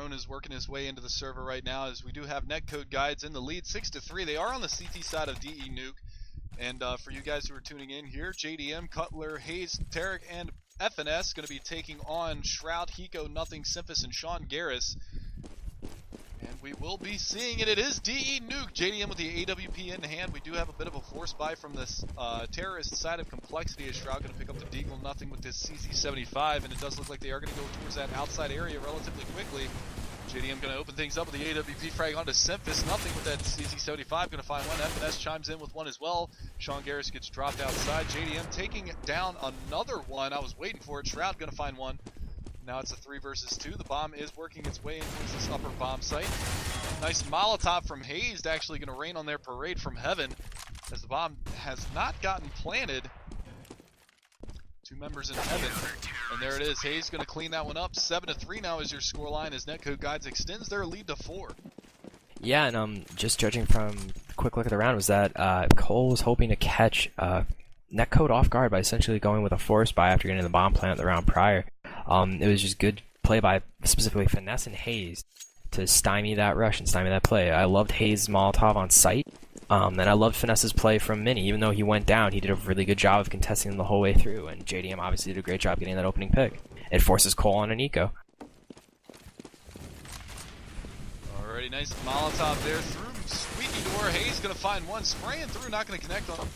drone is working his way into the server right now, as we do have NetcodeGuides in the lead, 6-3. They are on the CT side of DE Nuke. And for you guys who are tuning in here, JDM, Cutler, Hayes, Tarek, and FNS going to be taking on Shroud, Hiko, Nothing, Simphus, and Sean Garris. And we will be seeing it. It is DE Nuke. JDM with the AWP in hand. We do have a bit of a force buy from this terrorist side of compLexity, as Shroud going to pick up the Deagle, Nothing with this CC-75. And it does look like they are going to go towards that outside area relatively quickly. JDM going to open things up with the AWP frag onto Simphus. Nothing with that CC-75. Going to find one. FNS chimes in with one as well. Sean Garris gets dropped outside. JDM taking down another one. I was waiting for it. Shroud going to find one. Now it's a 3 versus 2. The bomb is working its way in towards this upper bomb site. Nice Molotov from Hayes, actually going to rain on their parade from heaven, as the bomb has not gotten planted. 2 members in heaven, and there it is. Hayes going to clean that one up. 7-3 now is your scoreline, as NetcodeGuides extends their lead to 4. Yeah, and just judging from a quick look at the round, was that Cole was hoping to catch Netcode off guard by essentially going with a force buy after getting the bomb plant the round prior. It was just good play by specifically Finesse and Hayes to stymie that rush and stymie that play. I loved Hayes' Molotov on site, and I loved Finesse's play from Mini. Even though he went down, he did a really good job of contesting them the whole way through, and JDM obviously did a great job getting that opening pick. It forces Cole on an eco. Alrighty, nice Molotov there through squeaky door. Hayes going to find one, spraying through, not going to connect on him.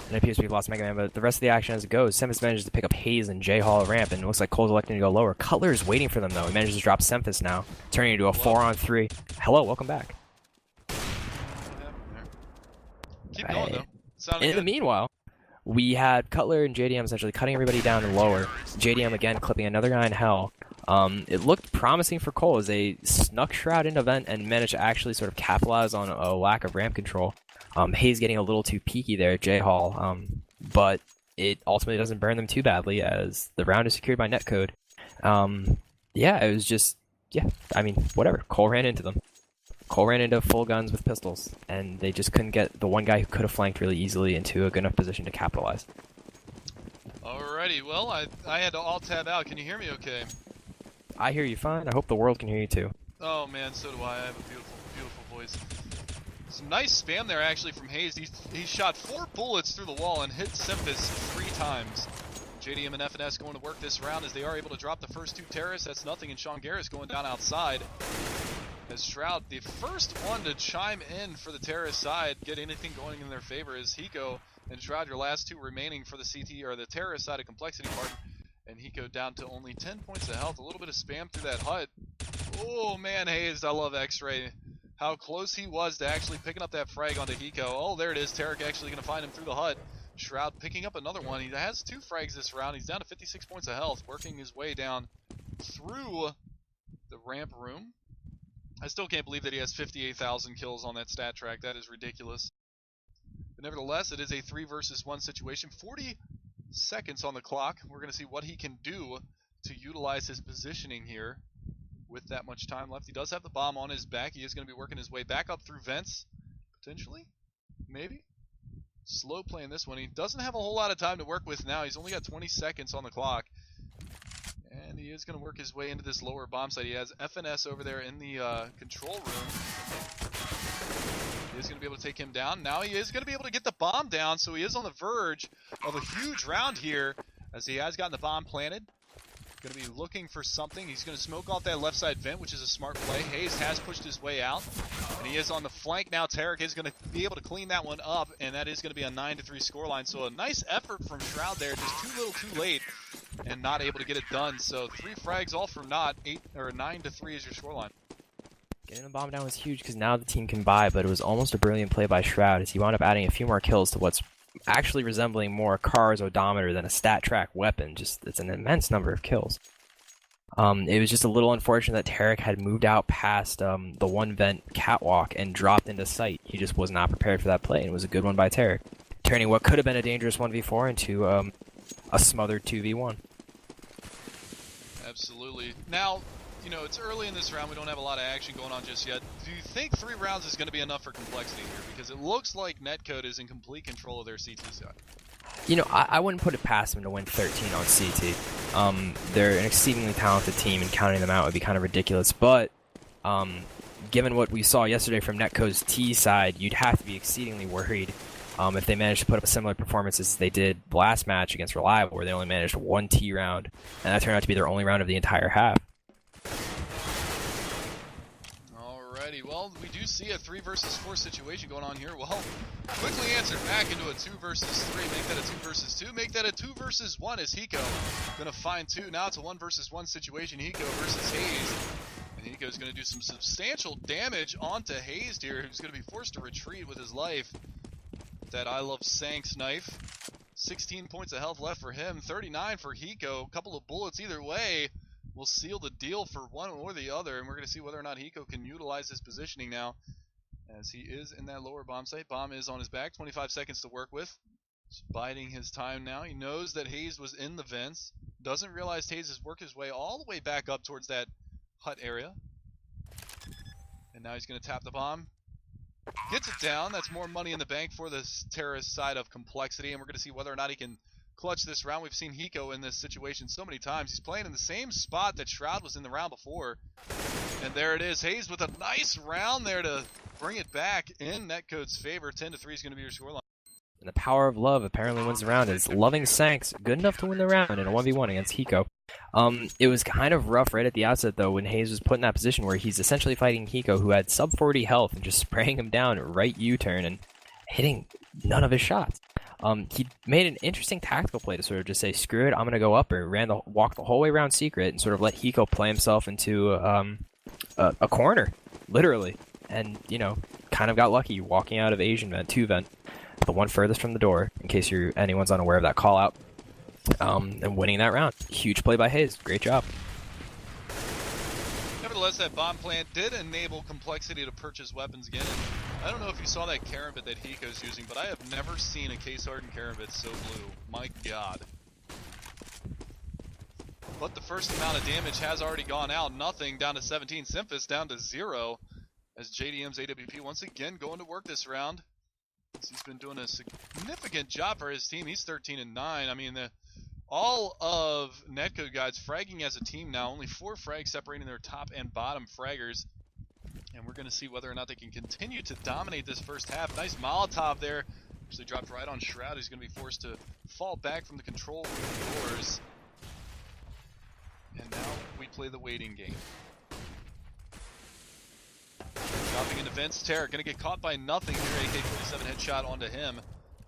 It appears we've lost Mega Man, but the rest of the action as it goes, Simphus manages to pick up Hayes and J-Hall ramp, and it looks like Cole's electing to go lower. Cutler is waiting for them, though. He manages to drop Simphus now, turning into a 4-on-3. Hello, welcome back. Keep going, though. In the meanwhile, we had Cutler and JDM essentially cutting everybody down and lower. JDM again clipping another guy in hell. It looked promising for Cole as they snuck Shroud into vent and managed to actually sort of capitalize on a lack of ramp control. Hayes getting a little too peaky there at J-Hall, but it ultimately doesn't burn them too badly as the round is secured by Netcode. Yeah, it was just, I mean, whatever. Cole ran into them. Cole ran into full guns with pistols, and they just couldn't get the one guy who could have flanked really easily into a good enough position to capitalize. Alrighty, well, I had to alt-tab out. Can you hear me okay? I hear you fine. I hope the world can hear you too. Oh man, so do I. I have a beautiful, beautiful voice. Some nice spam there actually from Hayes. He shot 4 bullets through the wall and hit Simphus 3 times. JDM and FNS going to work this round as they are able to drop the first 2 terrorists. That's Nothing, and Sean Garris going down outside. As Shroud, the first one to chime in for the terrorist side, get anything going in their favor, is Hiko and Shroud, your last 2 remaining for the CT, or the terrorist side of compLexity part. And Hiko down to only 10 points of health. A little bit of spam through that hut. Oh man, Hayes, I love X-Ray. How close he was to actually picking up that frag onto Hiko. Oh, there it is. Tarek actually going to find him through the hut. Shroud picking up another one. He has 2 frags this round. He's down to 56 points of health, working his way down through the ramp room. I still can't believe that he has 58,000 kills on that stat track. That is ridiculous. But nevertheless, it is a 3 versus 1 situation. 40 seconds on the clock. We're going to see what he can do to utilize his positioning here with that much time left. He does have the bomb on his back. He is going to be working his way back up through vents, potentially, maybe. Slow playing this one. He doesn't have a whole lot of time to work with now. He's only got 20 seconds on the clock. And he is going to work his way into this lower bomb site. He has FNS over there in the control room. He is going to be able to take him down. Now he is going to be able to get the bomb down, so he is on the verge of a huge round here as he has gotten the bomb planted. Going to be looking for something. He's going to smoke off that left side vent, which is a smart play. Hayes has pushed his way out, and he is on the flank now. Tarek is going to be able to clean that one up, and that is going to be a 9-3 scoreline. So a nice effort from Shroud there, just too little too late, and not able to get it done. So 3 frags all for naught. 9-3 is your scoreline. Getting the bomb down was huge because now the team can buy, but it was almost a brilliant play by Shroud as he wound up adding a few more kills to what's actually resembling more a car's odometer than a stat track weapon. Just it's an immense number of kills. It was just a little unfortunate that Tarek had moved out past the one vent catwalk and dropped into sight. He just was not prepared for that play, and it was a good one by Tarek, turning what could have been a dangerous 1v4 into a smothered 2v1. Absolutely. Now, you know, it's early in this round. We don't have a lot of action going on just yet. do you think 3 rounds is going to be enough for compLexity here? Because it looks like Netcode is in complete control of their CT side. You know, I wouldn't put it past them to win 13 on CT. They're an exceedingly talented team, and counting them out would be kind of ridiculous. But given what we saw yesterday from Netcode's T side, you'd have to be exceedingly worried if they managed to put up a similar performance as they did last match against Reliable, where they only managed 1 T round, and that turned out to be their only round of the entire half. Alrighty, well, we do see a 3 versus 4 situation going on here. Well, quickly answered back into a 2 versus 3. Make that a 2 versus 2. Make that a 2 versus 1 as Hiko gonna find 2. Now it's a 1 versus 1 situation. Hiko versus Hayes. And Hiko's gonna do some substantial damage onto Hayes here, who's gonna be forced to retreat with his life. That I Love Sanks knife. 16 points of health left for him. 39 for Hiko. A couple of bullets either way will seal the deal for one or the other, and we're going to see whether or not Hiko can utilize his positioning now, as he is in that lower bomb site. Bomb is on his back, 25 seconds to work with. Just biding his time now. He knows that Hayes was in the vents, doesn't realize Hayes has worked his way all the way back up towards that hut area, and now he's going to tap the bomb. Gets it down. That's more money in the bank for the terrorist side of compLexity, and we're going to see whether or not he can clutch this round. We've seen Hiko in this situation so many times. He's playing in the same spot that Shroud was in the round before. And there it is. Hayes with a nice round there to bring it back in Netcode's favor. 10-3 is going to be your scoreline. And the power of love apparently wins the round, as Loving Sanks good enough to win the round in a 1v1 against Hiko. It was kind of rough right at the outset, though, when Hayes was put in that position where he's essentially fighting Hiko, who had sub 40 health, and just spraying him down right U-turn and hitting none of his shots. He made an interesting tactical play to sort of just say, screw it, I'm going to go upper. Walked the whole way around secret and sort of let Hiko play himself into a corner, literally. And, you know, kind of got lucky walking out of Asian vent, 2 vent, the one furthest from the door, in case anyone's unaware of that call out, and winning that round. Huge play by Hayes. Great job. Nevertheless, that bomb plant did enable compLexity to purchase weapons again. And I don't know if you saw that Karambit that Hiko's using, but I have never seen a case-hardened Karambit so blue. My god. But the first amount of damage has already gone out. Nothing, down to 17. Simphis down to 0. As JDM's AWP once again going to work this round. He's been doing a significant job for his team. He's 13-9. I mean, all of NetcodeGuides fragging as a team now. Only 4 frags separating their top and bottom fraggers. And we're going to see whether or not they can continue to dominate this first half. Nice Molotov there. Actually dropped right on Shroud. He's going to be forced to fall back from the control room doors. And now we play the waiting game. Dropping into Vince. Terror going to get caught by nothing here. AK-47 headshot onto him.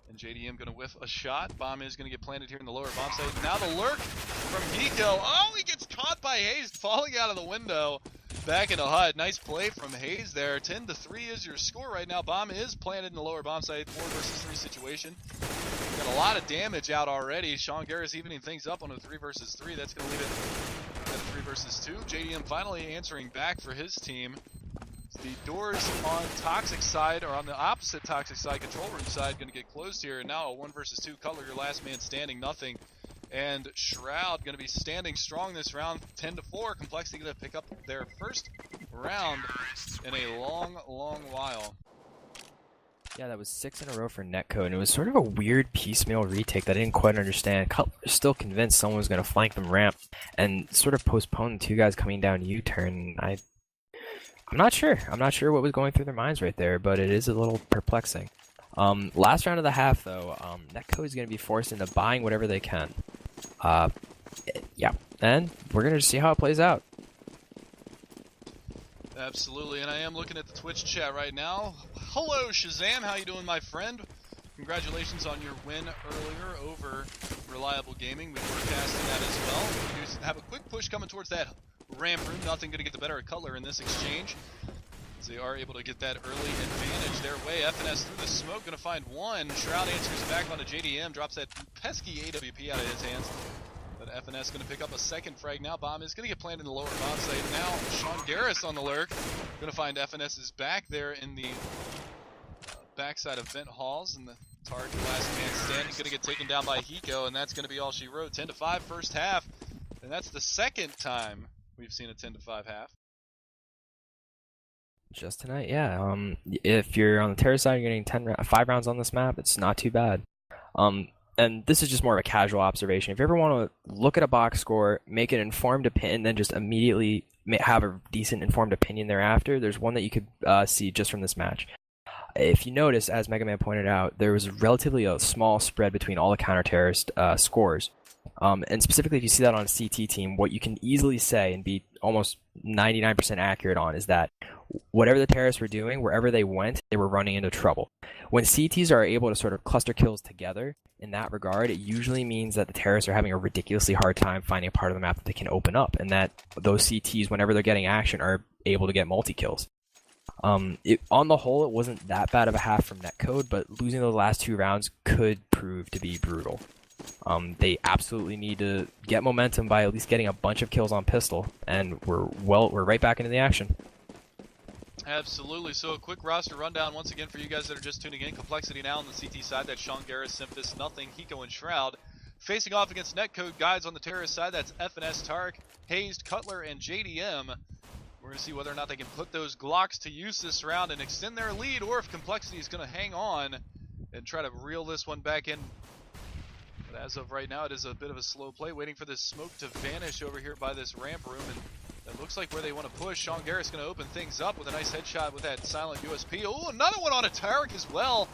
And JDM going to whiff a shot. Bomb is going to get planted here in the lower bomb site. Now the lurk from Hiko. Oh, he gets caught by Hayes falling out of the window. Back in the hut. Nice play from Hayes there. 10-3 is your score right now. Bomb is planted in the lower bomb site. 4 versus 3 situation. Got a lot of damage out already. Sean Garris evening things up on a 3 versus 3. That's going to leave it at a 3 versus 2. JDM finally answering back for his team. The doors on Toxic side, or on the opposite Toxic side, control room side, going to get closed here. And now a 1 versus 2 color, your last man standing, nothing. And Shroud going to be standing strong this round, 10-4. compLexity going to pick up their first round in a long, long while. Yeah, that was 6 in a row for Netcode, and it was sort of a weird piecemeal retake that I didn't quite understand. Cutler was still convinced someone was going to flank them ramp, and sort of postponed 2 guys coming down U-turn. I'm not sure. I'm not sure what was going through their minds right there, but it is a little perplexing. Last round of the half, though, Netcode is going to be forced into buying whatever they can. Yeah, and we're going to see how it plays out. Absolutely, and I am looking at the Twitch chat right now. Hello, Shazam. How you doing, my friend? Congratulations on your win earlier over Reliable Gaming. We were casting that as well. We have a quick push coming towards that ramp room. Nothing going to get the better of Cutler in this exchange, as they are able to get that early advantage their way. FNS through the smoke, going to find 1. Shroud answers back onto JDM, drops that pesky AWP out of his hands. But FNS going to pick up a second frag now. Bomb is going to get planted in the lower bomb site. Now Sean Garris on the lurk. Going to find FNS's back there in the backside of Vent Halls. And the target last man standing going to get taken down by Hiko. And that's going to be all she wrote. 10-5 first half. And that's the second time we've seen a 10-5 half. Just tonight, yeah. If you're on the terror side, you're getting 5 rounds on this map. It's not too bad. And this is just more of a casual observation. If you ever want to look at a box score, make an informed opinion, and then just immediately have a decent informed opinion thereafter, there's one that you could see just from this match. If you notice, as Mega Man pointed out, there was relatively a small spread between all the counter-terrorist scores. And specifically, if you see that on a CT team, what you can easily say and be almost 99% accurate on is that whatever the terrorists were doing, wherever they went, they were running into trouble. When CTs are able to sort of cluster kills together in that regard, it usually means that the terrorists are having a ridiculously hard time finding a part of the map that they can open up, and that those CTs, whenever they're getting action, are able to get multi-kills. On the whole, it wasn't that bad of a half from Netcode, but losing those last 2 rounds could prove to be brutal. They absolutely need to get momentum by at least getting a bunch of kills on pistol, and we're right back into the action. Absolutely. So a quick roster rundown once again for you guys that are just tuning in. compLexity now on the CT side. That's Sean Garris, Simphis, Nothing, Hiko, and Shroud. Facing off against NetcodeGuides on the terrorist side. That's FNS, Tarek, Hazed, Cutler, and JDM. We're going to see whether or not they can put those Glocks to use this round and extend their lead, or if compLexity is going to hang on and try to reel this one back in. But as of right now, it is a bit of a slow play, waiting for this smoke to vanish over here by this ramp room. And it looks like where they want to push. Sean Garris going to open things up with a nice headshot with that silent USP. Oh, another one on a Tarek as well.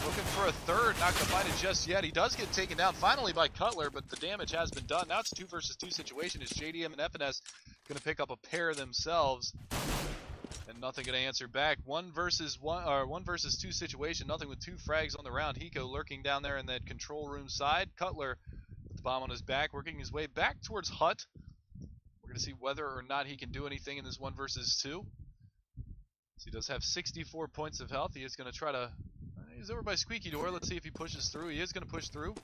Looking for a third, not going to find it just yet. He does get taken down finally by Cutler, but the damage has been done. Now it's a 2 versus 2 situation. Is JDM and FNS going to pick up a pair themselves? And Nothing going to answer back. 1 versus 2 situation. Nothing with 2 frags on the round. Hiko lurking down there in that control room side. Cutler with the bomb on his back, working his way back towards Hut. We're going to see whether or not he can do anything in this 1 versus 2. So he does have 64 points of health. He is going to try to... he's over by Squeaky Door. Let's see if he pushes through. He is going to push through.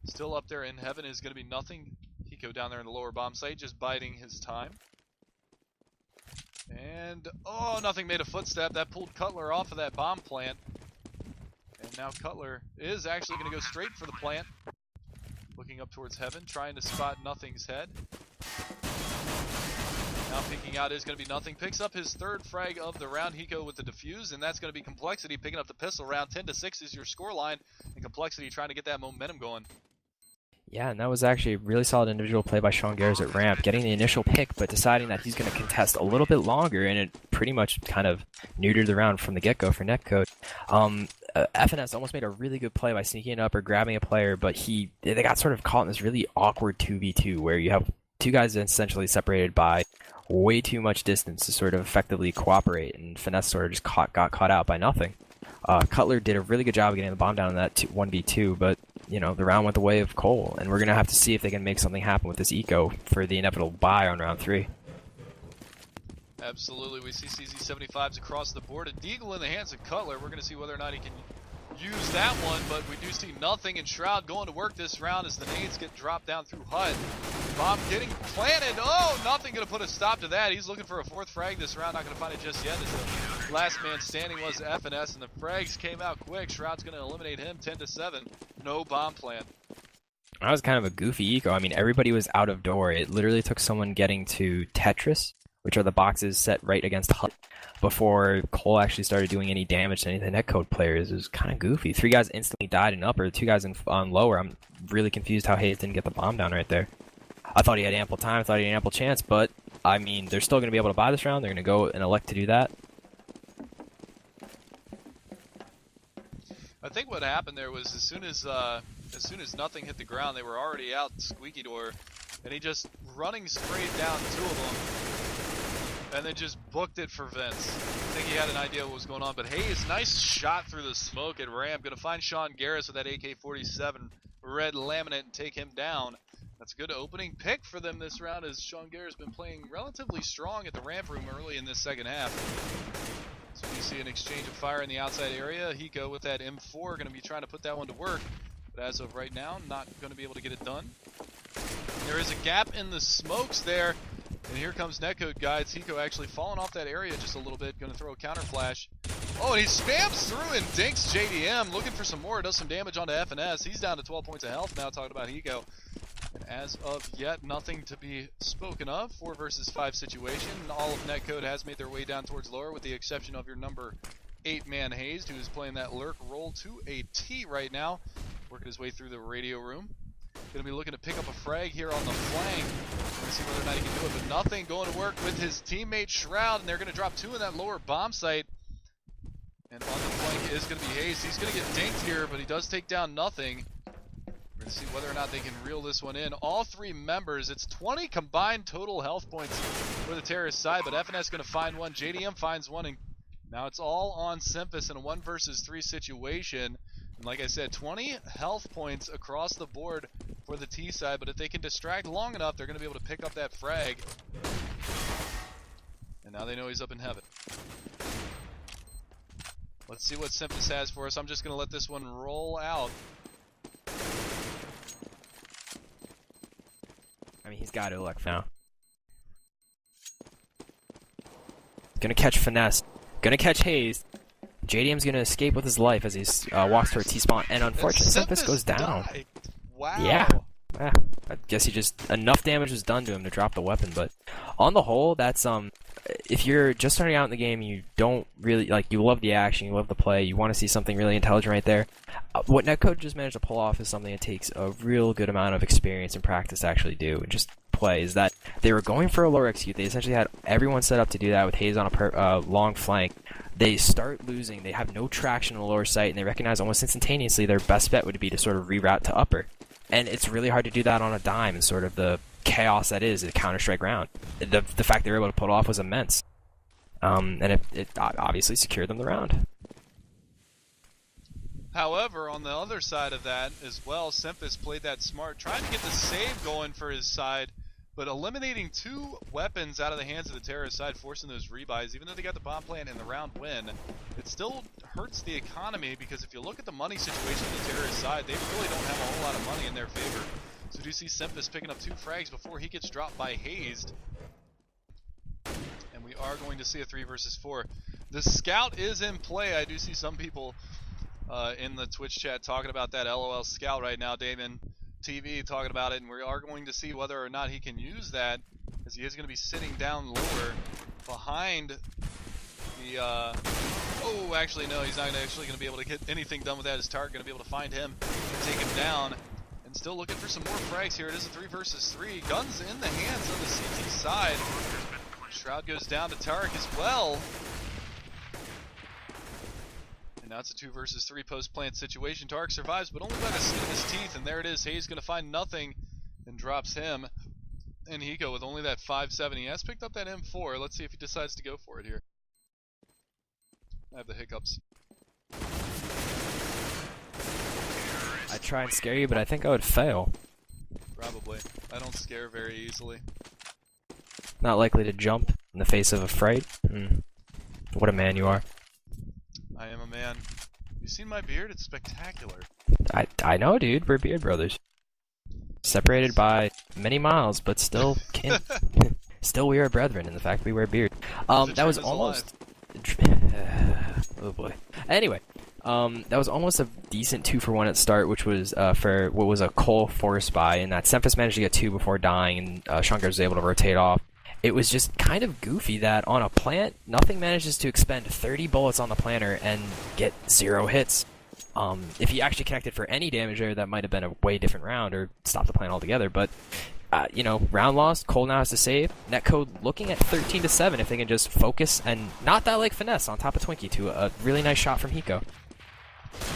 Still up there in heaven is going to be Nothing. Hiko down there in the lower bomb site, just biding his time. And, oh, Nothing made a footstep. That pulled Cutler off of that bomb plant. And now Cutler is actually going to go straight for the plant. Looking up towards heaven, trying to spot Nothing's head. Now peeking out is going to be Nothing. Picks up his 3rd frag of the round. Hiko with the defuse, and that's going to be compLexity picking up the pistol round. 10-6 is your scoreline, and compLexity trying to get that momentum going. Yeah, and that was actually a really solid individual play by Sean Garris at ramp, getting the initial pick, but deciding that he's going to contest a little bit longer, and it pretty much kind of neutered the round from the get-go for Netcode. FNS almost made a really good play by sneaking up or grabbing a player, but they got sort of caught in this really awkward 2v2 where you have 2 guys essentially separated by way too much distance to sort of effectively cooperate, and Finesse sort of just got caught out by Nothing. Cutler did a really good job of getting the bomb down in that 1v2, but you know, the round went the way of Cole, and we're going to have to see if they can make something happen with this eco for the inevitable bye on round 3. Absolutely, we see CZ75s across the board. A deagle in the hands of Cutler. We're going to see whether or not he can use that one, but we do see Nothing and Shroud going to work this round as the nades get dropped down through Hut. Bomb getting planted. Oh, Nothing going to put a stop to that. He's looking for a 4th frag this round. Not going to find it just yet. As the last man standing was FNS, and the frags came out quick. Shroud's going to eliminate him 10-7. No bomb plant. That was kind of a goofy eco. I mean, everybody was out of door. It literally took someone getting to Tetris, which are the boxes set right against Hut, before Cole actually started doing any damage to any of the Netcode players. It was kind of goofy. 3 guys instantly died in upper, 2 guys on lower. I'm really confused how Hayes didn't get the bomb down right there. I thought he had ample time, I thought he had ample chance, but, I mean, they're still going to be able to buy this round. They're going to go and elect to do that. I think what happened there was as soon as Nothing hit the ground, they were already out Squeaky Door, and he just running straight down 2 of them, and then just booked it for Vince. I think he had an idea what was going on, but Hayes, nice shot through the smoke at ramp. Going to find Sean Garris with that AK-47 red laminate and take him down. That's a good opening pick for them this round, as Sean Garris has been playing relatively strong at the ramp room early in this second half. So you see an exchange of fire in the outside area. Hiko with that M4 going to be trying to put that one to work, but as of right now, not going to be able to get it done. There is a gap in the smokes there, and here comes NetcodeGuides. Hiko actually falling off that area just a little bit, going to throw a counter flash. Oh, and he spams through and dinks JDM, looking for some more. Does some damage onto FNS. He's down to 12 points of health now, talking about Hiko. And as of yet, nothing to be spoken of. 4 versus 5 situation. All of Netcode has made their way down towards lower, with the exception of your number 8-man Hazed, who is playing that lurk role to a T right now, working his way through the radio room. Going to be looking to pick up a frag here on the flank. Going to see whether or not he can do it, but nothing going to work with his teammate Shroud, and they're going to drop 2 in that lower bomb site. And on the flank is going to be Hazed. He's going to get dinked here, but he does take down nothing. We're going to see whether or not they can reel this one in. All 3 members, it's 20 combined total health points for the terrorist side, but FNS going to find one. JDM finds one, and now it's all on Simphis in a 1 versus 3 situation. And like I said, 20 health points across the board for the T side, but if they can distract long enough, they're going to be able to pick up that frag. And now they know he's up in heaven. Let's see what Simphis has for us. I'm just going to let this one roll out. I mean, he's got to look for now. Gonna catch Finesse. Gonna catch Haze. JDM's gonna escape with his life as he walks toward T-spawn, and unfortunately, Simphis goes down. Died. Wow. Yeah. I guess he just enough damage was done to him to drop the weapon, but on the whole, that's if you're just starting out in the game, you don't really you love the action, you love the play, you want to see something really intelligent right there. What Netcode just managed to pull off is something that takes a real good amount of experience and practice to actually do, and just play. Is that they were going for a lower execute. They essentially had everyone set up to do that with Haze on a long flank. They start losing. They have no traction on the lower site, and they recognize almost instantaneously their best bet would be to sort of reroute to upper. And it's really hard to do that on a dime, and sort of the chaos that is a Counter-Strike round. The fact they were able to pull it off was immense. And it obviously secured them the round. However, on the other side of that as well, Simphis played that smart, trying to get the save going for his side, but eliminating 2 weapons out of the hands of the terrorist side, forcing those rebuys. Even though they got the bomb plant and the round win, it still hurts the economy, because if you look at the money situation on the terrorist side, they really don't have a whole lot of money in their favor. So do you see Simphis picking up 2 frags before he gets dropped by Hazed. And we are going to see a 3 versus 4. The scout is in play. I do see some people in the Twitch chat talking about that LOL scout right now. Damon TV talking about it, and we are going to see whether or not he can use that, as he is going to be sitting down lower behind the oh, actually no, he's not actually going to be able to get anything done with that. His target going to be able to find him and take him down, and still looking for some more frags here. It is a 3 versus 3. Guns in the hands of the CT side. Shroud goes down to Tarek as well. And now it's a 2 versus 3 post-plant situation. Tarek survives, but only by the skin of his teeth, and there it is. Hayes going to find nothing and drops him. And Hiko with only that 5.7. He has picked up that M4. Let's see if he decides to go for it here. I have the hiccups. I'd try and scare you, but I think I would fail. Probably. I don't scare very easily. Not likely to jump in the face of a fright. What a man you are. I am a man. You seen my beard? It's spectacular. I know, dude. We're beard brothers. Separated by many miles, but still kin. Still we are brethren in the fact we wear beard. That was almost... oh boy. Anyway, that was almost a decent 2 for 1 at start, which was for what was a Cole force buy, and that Simphis managed to get 2 before dying, and Shankar was able to rotate off. It was just kind of goofy that on a plant, nothing manages to expend 30 bullets on the planter and get 0 hits. If he actually connected for any damage there, that might have been a way different round, or stopped the plant altogether, but you know, round lost, Cole now has to save. Netcode looking at 13-7 if they can just focus and not that like finesse on top of Twinkie to a really nice shot from Hiko.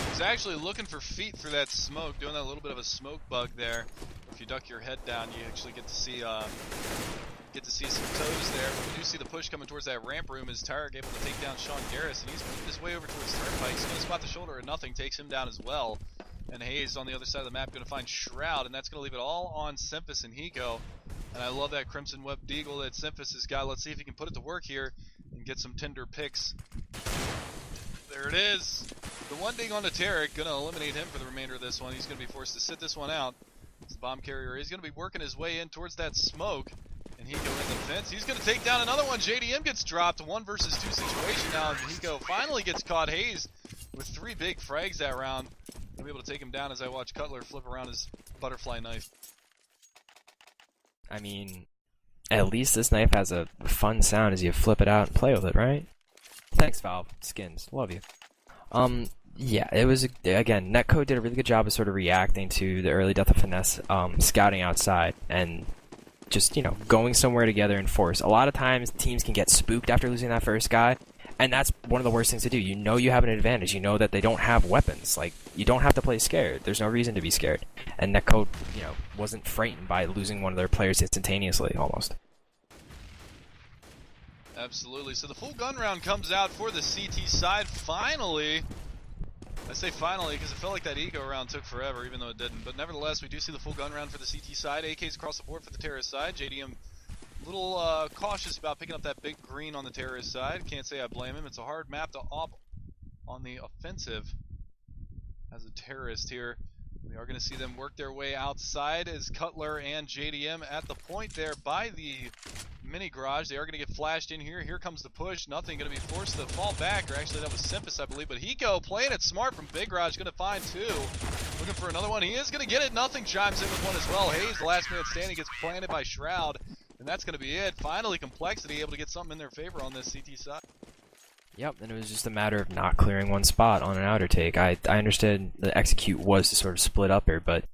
He's actually looking for feet through that smoke, doing that little bit of a smoke bug there. If you duck your head down, you actually get to see some toes there. But we do see the push coming towards that ramp room as Tarek able to take down Sean Garris, and he's moving his way over towards Turnpike. He's going to spot the shoulder, and nothing takes him down as well. And Hayes on the other side of the map going to find Shroud, and that's going to leave it all on Simphis and Hiko. And I love that Crimson Web Deagle that Simphis has got. Let's see if he can put it to work here and get some tender picks. There it is. The one ding on to Tarek, going to eliminate him for the remainder of this one. He's going to be forced to sit this one out. It's the bomb carrier. He's going to be working his way in towards that smoke. And Hiko in the fence. He's going to take down another one. JDM gets dropped. 1 versus 2 situation now. Hiko finally gets caught. Hayes with 3 big frags that round. I'll be able to take him down as I watch Cutler flip around his butterfly knife. I mean, at least this knife has a fun sound as you flip it out and play with it, right? Thanks, Valve. Skins. Love you. Yeah, it was, again, Netcode did a really good job of sort of reacting to the early death of Finesse, scouting outside, and just, you know, going somewhere together in force. A lot of times, teams can get spooked after losing that first guy, and that's one of the worst things to do. You know you have an advantage. You know that they don't have weapons. Like, you don't have to play scared. There's no reason to be scared. And Netcode, you know, wasn't frightened by losing one of their players instantaneously, almost. Absolutely. So the full gun round comes out for the CT side. Finally. I say finally because it felt like that eco round took forever, even though it didn't. But nevertheless, we do see the full gun round for the CT side. AKs across the board for the terrorist side. JDM a little cautious about picking up that big green on the terrorist side. Can't say I blame him. It's a hard map to op on the offensive as a terrorist here. We are going to see them work their way outside as Cutler and JDM at the point there by the mini garage. They are going to get flashed in here. Here comes the push. Nothing going to be forced to fall back, or actually that was Simpus, I believe. But Hiko playing it smart from Big Garage, going to find two. Looking for another one. He is going to get it. Nothing chimes in with one as well. Hayes, the last man standing, gets planted by Shroud. And that's going to be it. Finally, compLexity able to get something in their favor on this CT side. Yep, and it was just a matter of not clearing one spot on an outer take. I understood the execute was to sort of split up here, but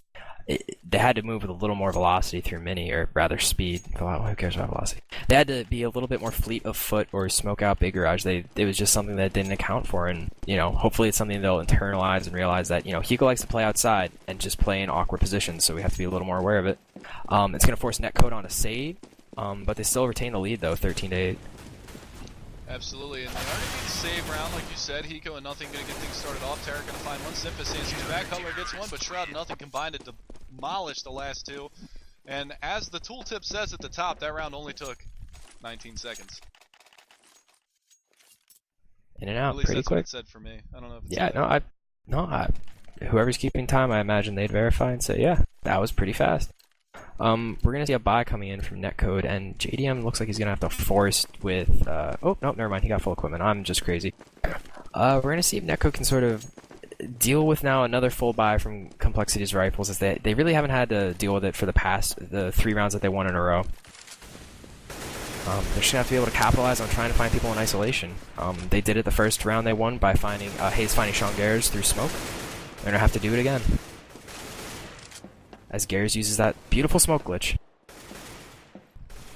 they had to move with a little more velocity through mini, or rather speed. Who cares about velocity? They had to be a little bit more fleet of foot or smoke out Big Garage. It was just something that didn't account for, and you know, hopefully it's something they'll internalize and realize that, you know, Hiko likes to play outside and just play in awkward positions, so we have to be a little more aware of it. It's going to force Netcode on a save, but they still retain the lead though, 13-8. Absolutely, and they already need a save round, like you said. Hiko and Nothing going to get things started off. Tarek going to find one. Simpus answers back. Cutler gets one, but Shroud and Nothing combined to demolish the last two. And as the tooltip says at the top, that round only took 19 seconds. In and out, at least pretty that's quick. What it said for me. I don't know if it's yeah, whoever's keeping time, I imagine they'd verify and say, yeah, that was pretty fast. We're going to see a buy coming in from Netcode, and JDM looks like he's going to have to force with, oh, no, never mind, he got full equipment. I'm just crazy. We're going to see if Netcode can sort of deal with now another full buy from compLexity's rifles, as they really haven't had to deal with it for the 3 rounds that they won in a row. They're just going to have to be able to capitalize on trying to find people in isolation. They did it the first round they won by finding Hayes finding Sean Gares through smoke. They're going to have to do it again, as Gares uses that beautiful smoke glitch.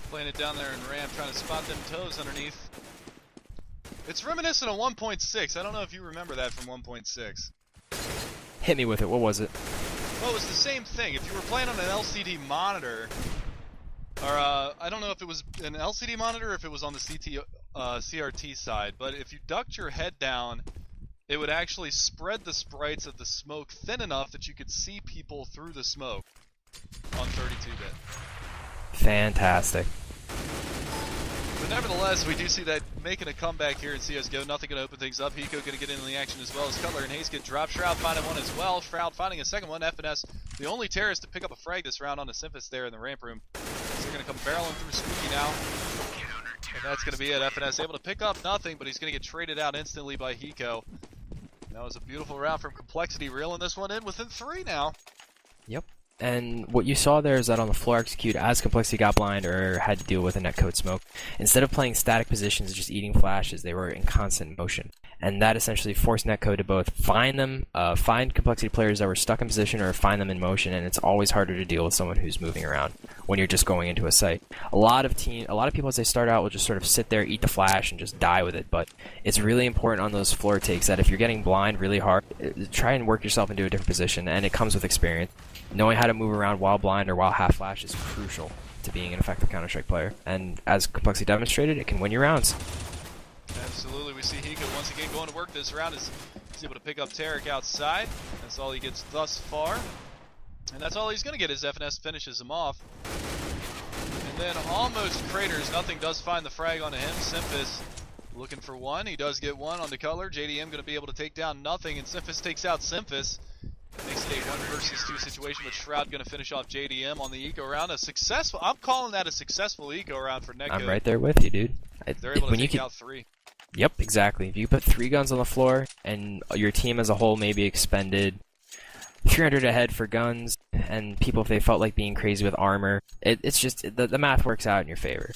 Playing it down there in ramp, trying to spot them toes underneath. It's reminiscent of 1.6. I don't know if you remember that from 1.6. Hit me with it. What was it? Well, it was the same thing. If you were playing on an LCD monitor, or I don't know if it was an LCD monitor or if it was on the CRT side, but if you ducked your head down, it would actually spread the sprites of the smoke thin enough that you could see people through the smoke on 32-bit. Fantastic. But nevertheless, we do see that making a comeback here in CSGO. Nothing going to open things up. Hiko going to get into the action as well as Cutler and Hayes get dropped. Shroud finding one as well. Shroud finding a second one. FNS, the only terrorist to pick up a frag this round on the Simpus there in the ramp room. So they're going to come barreling through Spooky now. And that's going to be it. FNS able to pick up Nothing, but he's going to get traded out instantly by Hiko. And that was a beautiful round from compLexity, reeling this one in within 3 now. Yep. And what you saw there is that on the floor execute, as compLexity got blind or had to deal with a netcode smoke, instead of playing static positions and just eating flashes, they were in constant motion. And that essentially forced netcode to both find compLexity players that were stuck in position or find them in motion, and it's always harder to deal with someone who's moving around when you're just going into a site. A lot of people as they start out will just sort of sit there, eat the flash, and just die with it, but it's really important on those floor takes that if you're getting blind really hard, try and work yourself into a different position, and it comes with experience. Knowing how to move around while blind or while half flash is crucial to being an effective Counter-Strike player, and as compLexity demonstrated, it can win you rounds. Absolutely, we see Hiko once again going to work this round. He's able to pick up Tarek outside. That's all he gets thus far. And that's all he's going to get as FNS finishes him off. And then almost craters. Nothing does find the frag onto him. Simpus looking for one. He does get one onto Cutler. JDM going to be able to take down Nothing, and Simpus takes out Simpus. Makes it a 1 versus 2 situation, with Shroud going to finish off JDM on the eco round. I'm calling that a successful eco round for Netcode. I'm right there with you, dude. They're able to take out 3. Yep, exactly. If you put 3 guns on the floor and your team as a whole maybe expended 300 ahead for guns, and people, if they felt like being crazy with armor, it's just the math works out in your favor.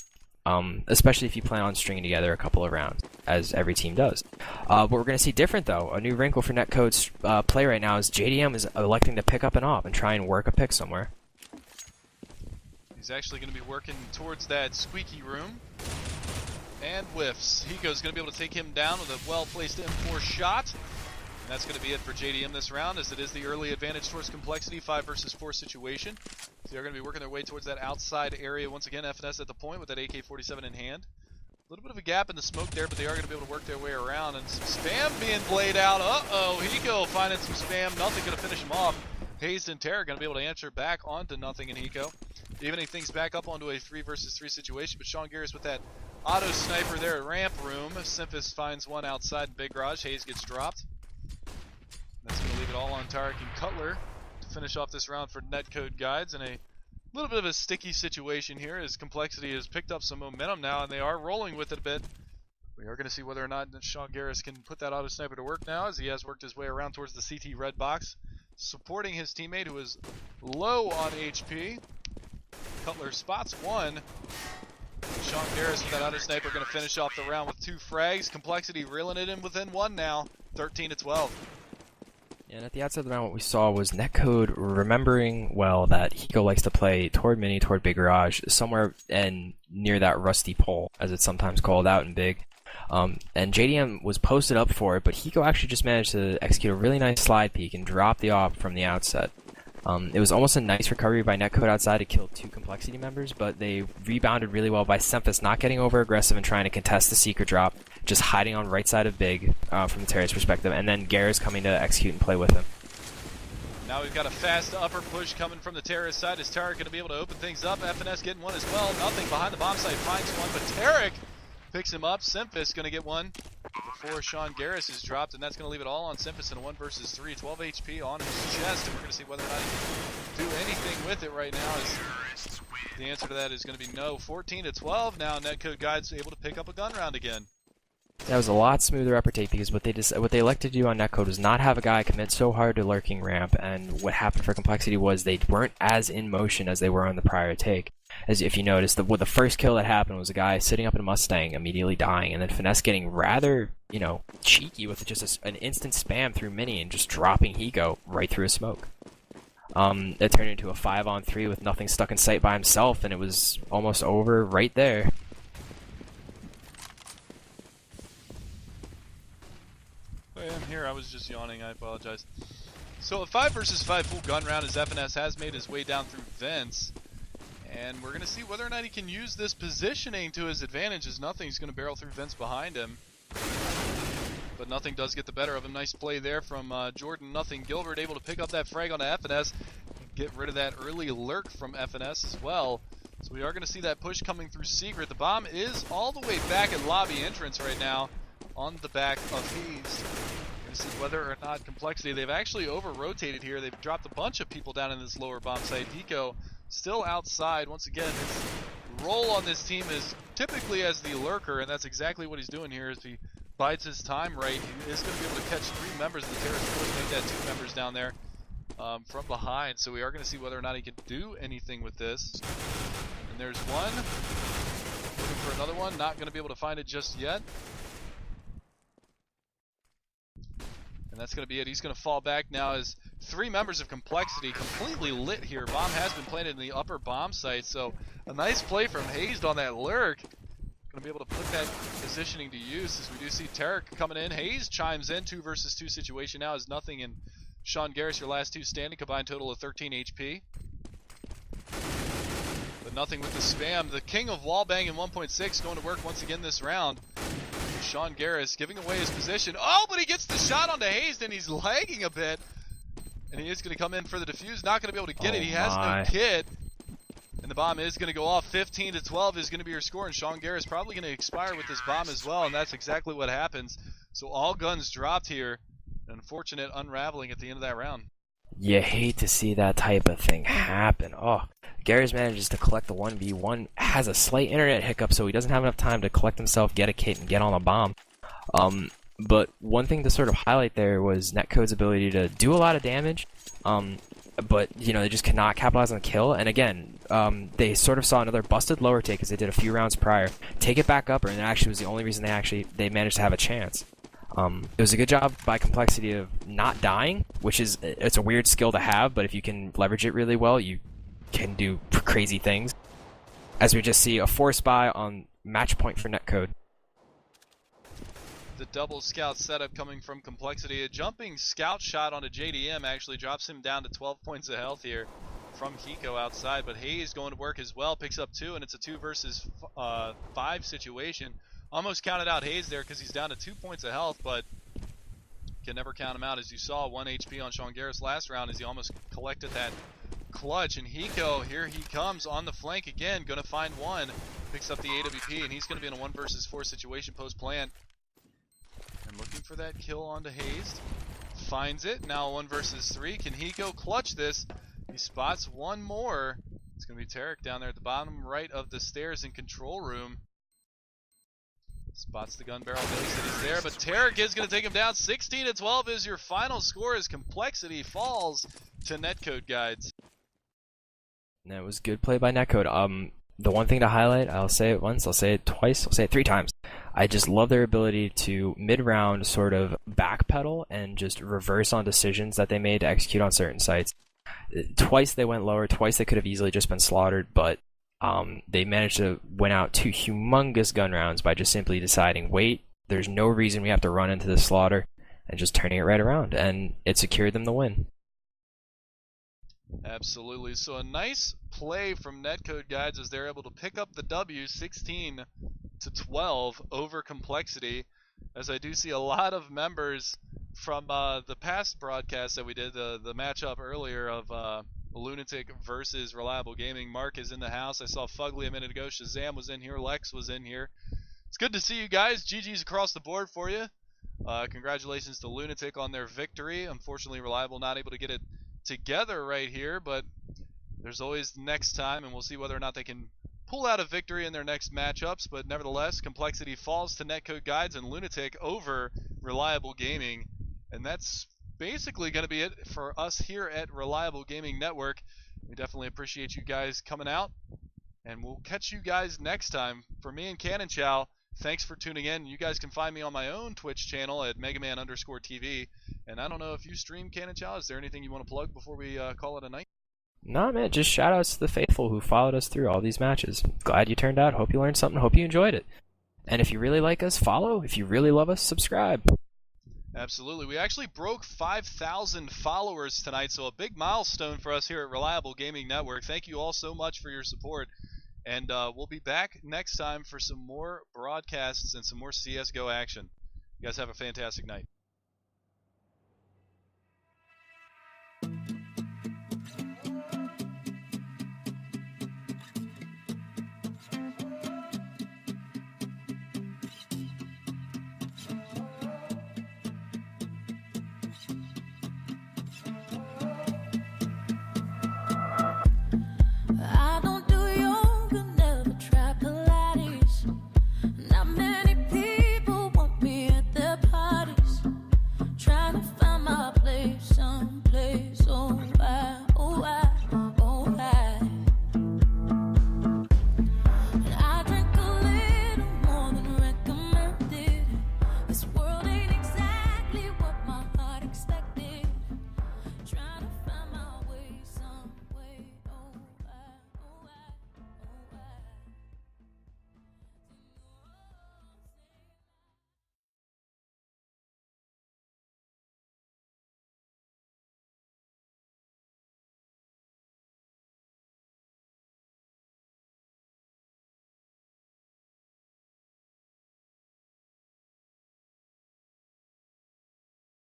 Especially if you plan on stringing together a couple of rounds, as every team does. What we're going to see different, though, a new wrinkle for Netcode's play right now is JDM is electing to pick up and off and try and work a pick somewhere. He's actually going to be working towards that squeaky room. And whiffs. Hiko's going to be able to take him down with a well-placed M4 shot. And that's going to be it for JDM this round, as it is the early advantage towards complexity, 5 versus 4 situation. So they're going to be working their way towards that outside area once again. FNS at the point with that AK-47 in hand. A little bit of a gap in the smoke there, but they are going to be able to work their way around. And some spam being played out. Uh-oh, Hiko finding some spam. Nothing going to finish him off. Hayes and Terra going to be able to answer back onto nothing in Hiko. Evening things back up onto a 3 versus 3 situation, but Sean Garris with that auto sniper there at ramp room. Simphis finds one outside in Big Garage. Hayes gets dropped. That's going to leave it all on Tarek and Cutler to finish off this round for NetcodeGuides in a little bit of a sticky situation here, as complexity has picked up some momentum now and they are rolling with it a bit. We are going to see whether or not Sean Garris can put that auto sniper to work now, as he has worked his way around towards the CT red box, supporting his teammate who is low on HP. Cutler spots one. Sean Garris with that auto sniper going to finish off the round with 2 frags. Complexity reeling it in within 1 now, 13-12. And at the outset of the round, what we saw was Netcode remembering well that Hiko likes to play toward mini, toward Big Garage, somewhere and near that rusty pole, as it's sometimes called out in Big. And JDM was posted up for it, but Hiko actually just managed to execute a really nice slide peek and drop the op from the outset. It was almost a nice recovery by Netcode outside to kill 2 complexity members, but they rebounded really well by Simphis not getting over aggressive and trying to contest the secret drop, just hiding on right side of Big from the terrorist perspective, and then Garris coming to execute and play with him. Now we've got a fast upper push coming from the terrorist side. Is Tarek going to be able to open things up? FNS getting one as well. Nothing behind the bomb site, finds one, but Tarek picks him up. Simphis going to get one before Sean Garris is dropped, and that's going to leave it all on Simphis in a 1 versus 3. 12 HP on his chest, and we're going to see whether or not he can do anything with it right now. As the answer to that is going to be no. 14-12 now. NetcodeGuides able to pick up a gun round again. That was a lot smoother upper take, because what they elected to do on Netcode was not have a guy commit so hard to lurking ramp, and what happened for complexity was they weren't as in motion as they were on the prior take. As if you noticed, the first kill that happened was a guy sitting up in a Mustang immediately dying, and then Finesse getting rather, cheeky with just an instant spam through mini and just dropping Hiko right through a smoke. It turned into a 5-on-3 with nothing stuck in sight by himself, and it was almost over right there. I am here, I was just yawning, I apologize. So a 5 versus 5 full gun round, as FNS has made his way down through vents. And we're going to see whether or not he can use this positioning to his advantage, as nothing's going to barrel through vents behind him. But nothing does get the better of him. Nice play there from Jordan Nothing Gilbert, able to pick up that frag on FNS. Get rid of that early lurk from FNS as well. So we are going to see that push coming through secret. The bomb is all the way back at lobby entrance right now, on the back of Hayes. We're going to see whether or not complexity. They've actually over-rotated here. They've dropped a bunch of people down in this lower bomb site. Hiko still outside. Once again, his role on this team is typically as the lurker, and that's exactly what he's doing here. If he bides his time right, he is going to be able to catch 3 members of the terrorist force, make that 2 members down there from behind. So we are going to see whether or not he can do anything with this. And there's one. Looking for another one. Not going to be able to find it just yet. And that's going to be it. He's going to fall back now as 3 members of complexity completely lit here. Bomb has been planted in the upper bomb site, so a nice play from Hayes on that lurk. Going to be able to put that positioning to use, as we do see Tarek coming in. Hayes chimes in. 2 versus 2 situation now is Nothing and Sean Garris, your last 2 standing, combined total of 13 HP. But Nothing with the spam. The king of wallbang in 1.6 going to work once again this round. Sean Garris giving away his position. Oh, but he gets the shot onto Hayes, and he's lagging a bit. And he is going to come in for the defuse. Not going to be able to get it. He has no kit. And the bomb is going to go off. 15-12 is going to be your score. And Sean Garris probably going to expire with this bomb as well. And that's exactly what happens. So all guns dropped here. An unfortunate unraveling at the end of that round. You hate to see that type of thing happen. Oh, Garris manages to collect the 1v1, has a slight internet hiccup, so he doesn't have enough time to collect himself, get a kit, and get on a bomb. But one thing to sort of highlight there was Netcode's ability to do a lot of damage, but they just cannot capitalize on the kill. And again, they sort of saw another busted lower take as they did a few rounds prior, take it back up, and it actually was the only reason they managed to have a chance. It was a good job by compLexity of not dying, which it's a weird skill to have, but if you can leverage it really well, you can do crazy things. As we just see a force buy on match point for Netcode. The double scout setup coming from compLexity. A jumping scout shot onto JDM actually drops him down to 12 points of health here from Hiko outside, but Hayes going to work as well, picks up 2, and it's a 2 versus 5 situation. Almost counted out Hayes there because he's down to 2 points of health, but can never count him out. As you saw, 1 HP on Sean Garris last round as he almost collected that clutch. And Hiko, here he comes on the flank again, going to find one, picks up the AWP, and he's going to be in a 1 versus 4 situation post-plant. And looking for that kill onto Hayes. Finds it, now 1 versus 3. Can Hiko clutch this? He spots one more. It's going to be Tarek down there at the bottom right of the stairs in control room. Spots the gun barrel, knows that he's there, but Tarek is going to take him down. 16-12 is your final score as compLexity falls to NetcodeGuides. That was good play by Netcode. The one thing to highlight, I'll say it once, I'll say it twice, I'll say it 3 times. I just love their ability to mid-round sort of backpedal and just reverse on decisions that they made to execute on certain sites. Twice they went lower, twice they could have easily just been slaughtered, but they managed to win out 2 humongous gun rounds by just simply deciding, wait, there's no reason we have to run into this slaughter, and just turning it right around, and it secured them the win. Absolutely. So a nice play from NetcodeGuides as they're able to pick up the W 16-12 over compLexity. As I do see a lot of members from the past broadcast that we did, the matchup earlier of Lunatic versus Reliable Gaming. Mark is in the house. I saw Fugly a minute ago. Shazam was in here. Lex was in here. It's good to see you guys. GG's across the board for you. Congratulations to Lunatic on their victory. Unfortunately, Reliable not able to get it together right here, but there's always next time, and we'll see whether or not they can pull out a victory in their next matchups. But nevertheless, compLexity falls to NetcodeGuides and Lunatic over Reliable Gaming, and that's basically going to be it for us here at Reliable Gaming Network. We definitely appreciate you guys coming out, and we'll catch you guys next time. For me and Cannon Chow, thanks for tuning in. You guys can find me on my own Twitch channel at Megaman_TV. And I don't know if you stream Cannon Chow. Is there anything you want to plug before we call it a night? Nah, man, just shout outs to the faithful who followed us through all these matches. Glad you turned out. Hope you learned something. Hope you enjoyed it. And if you really like us, follow. If you really love us, subscribe. Absolutely. We actually broke 5,000 followers tonight, so a big milestone for us here at Reliable Gaming Network. Thank you all so much for your support. And we'll be back next time for some more broadcasts and some more CSGO action. You guys have a fantastic night. I don't do yoga, never try Pilates. Not many people want me at their parties. Trying to find my place someplace. Oh.